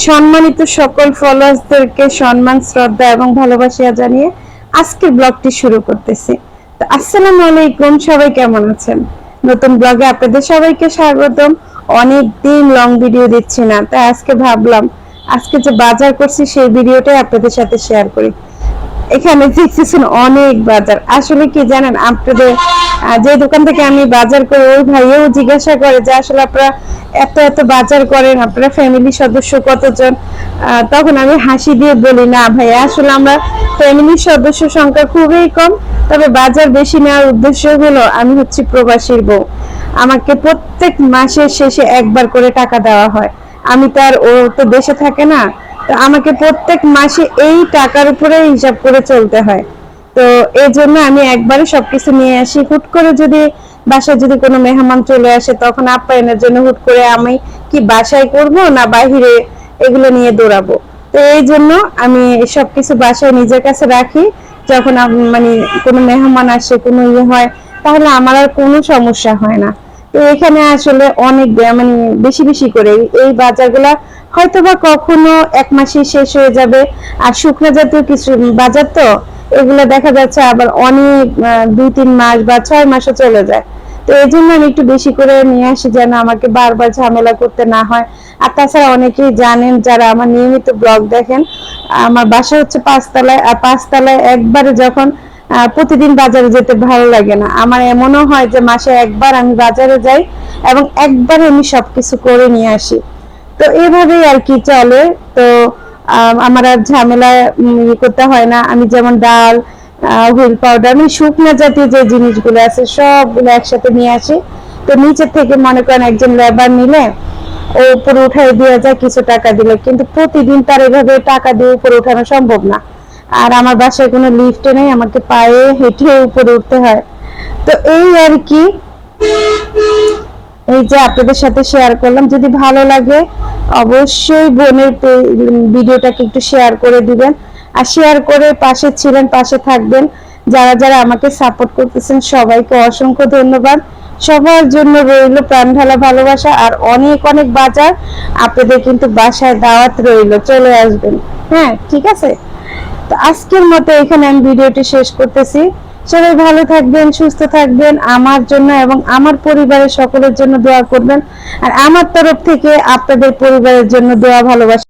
সম্মানিত সকল ফলোয়ার্সদেরকে সম্মান, শ্রদ্ধা এবং ভালোবাসা জানিয়ে আজকের ব্লগটি শুরু করতেছি। তো আসসালামু আলাইকুম, সবাই কেমন আছেন? নতুন ব্লগে আপনাদের সবাইকে স্বাগতম। অনেক দিন লং ভিডিও দিচ্ছি না, তাই আজকে ভাবলাম আজকে যে বাজার করছি সেই ভিডিওটাই আপনাদের সাথে শেয়ার করি। এখানে দেখতেছেন অনেক বাজার। আসলে কি জানেন, আপনাদের যে দোকান থেকে আমি বাজার করি ওই ভাইও জিজ্ঞাসা করে যে আসলে আপনারা এত এত বাজার করেন, আপনারা ফ্যামিলি সদস্য কতজন? তখন আমি হাসি দিয়ে বলি, না ভাই, আসলে আমরা ফ্যামিলির সদস্য সংখ্যা খুবই কম, তবে বাজার বেশি নেওয়ার উদ্দেশ্য হলো আমি হচ্ছি প্রবাসীর বউ। আমাকে প্রত্যেক মাসের শেষে একবার করে টাকা দেওয়া হয়। আমি তার, ও তো দেশে থাকে না, তো আমাকে প্রত্যেক মাসে এই টাকার উপরে হিসাব করে চলতে হয়। তো এই জন্য আমি একবারে সবকিছু নিয়ে আসি। হুট করে যদি বাসায় যদি কোনো মেহমান চলে আসে, তখন আপ্যায়নের জন্য হুট করে আমি কি বাসায় করব না বাহিরে এগুলো নিয়ে দৌড়াবো। তো এই জন্য আমি সবকিছু বাসায় নিজের কাছে রাখি। যখন মানে কোনো মেহমান আসে, কোনো ইয়ে হয়, তাহলে আমার আর কোনো সমস্যা হয় না। তো এখানে আসলে অনেক মানে বেশি বেশি করে এই বাজারগুলা হয়তোবা কখনো এক মাসে শেষ হয়ে যাবে। আর শুকনো জাতীয় কিছু বাজার তো এগুলো দেখা যাচ্ছে আবার অনেক 2-3 মাস বা 6 মাসও চলে যায়। তো এই জন্য আমি একটু বেশি করে নিয়ে আসি, যেন আমাকে বারবার ঝামেলা করতে না হয়। আর তাছাড়া অনেকেই জানেন যারা আমার নিয়মিত ব্লগ দেখেন, আমার বাসা হচ্ছে 5 তলায়। আর 5 তলায় একবারে যখন প্রতিদিন বাজারে যেতে ভালো লাগে না। আমার এমনও হয় যে মাসে একবার আমি বাজারে যাই এবং একবারে আমি সবকিছু করে নিয়ে আসি। তো এইভাবেই আর কি চলে। তো আমার আর ঝামেলা করতে হয় না। আমি যেমন ডাল, হুইল পাউডার, আমি শুকনা জাতীয় যে জিনিসগুলো আছে সবগুলো একসাথে নিয়ে আসি। তো নিচে থেকে মনে করেন একজন লেবার নিলে ও উপরে উঠাই দিয়ে যায় কিছু টাকা দিলে, কিন্তু প্রতিদিন তার এভাবে টাকা দিয়ে উপরে উঠানো সম্ভব না। আর আমার বাসায় কোনো লিফট নেই, আমাকে পায়ে হেঁটে উপরে উঠতে হয়। তো এই আর কি, এই যে আপনাদের সাথে শেয়ার করলাম। যদি ভালো লাগে অবশ্যই বোনের ভিডিওটাকে একটু শেয়ার করে দিবেন। আর শেয়ার করে পাশে ছিলেন, পাশে থাকবেন। যারা যারা আমাকে সাপোর্ট করতেছেন সবাইকে অসংখ্য ধন্যবাদ। সবার জন্য রইল প্রাণ ঢালা ভালোবাসা আর অনেক অনেক বাজার। আপনাদের কিন্তু বাসায় দাওয়াত রইল, চলে আসবেন। হ্যাঁ, ঠিক আছে। তো আজকের মতো এখানে আমি ভিডিওটি শেষ করতেছি। সবাই ভালো থাকবেন, সুস্থ থাকবেন। আমার জন্য এবং আমার পরিবারের সকলের জন্য দোয়া করবেন। আর আমার তরফ থেকে আপনাদের পরিবারের জন্য দোয়া, ভালোবাসা।